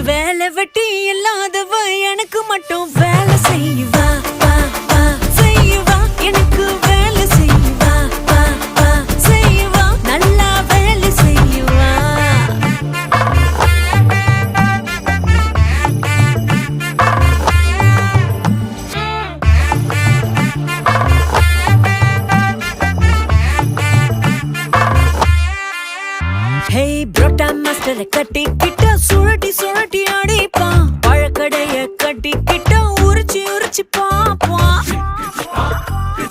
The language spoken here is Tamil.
வேலை வெட்டி இல்லாதவ எனக்கு மட்டும் வேலை செய்வா செய்வா எனக்கு வேலை செய்வா செய்வா நல்லா வேலை செய்வா. ஹே புரோட்டா மாஸ்டரை கட்டிக்கிட்ட சுழட்டி சுழட்டி அடிப்பான். பழக்கடைய கட்டிக்கிட்ட உரிச்சு உரிச்சு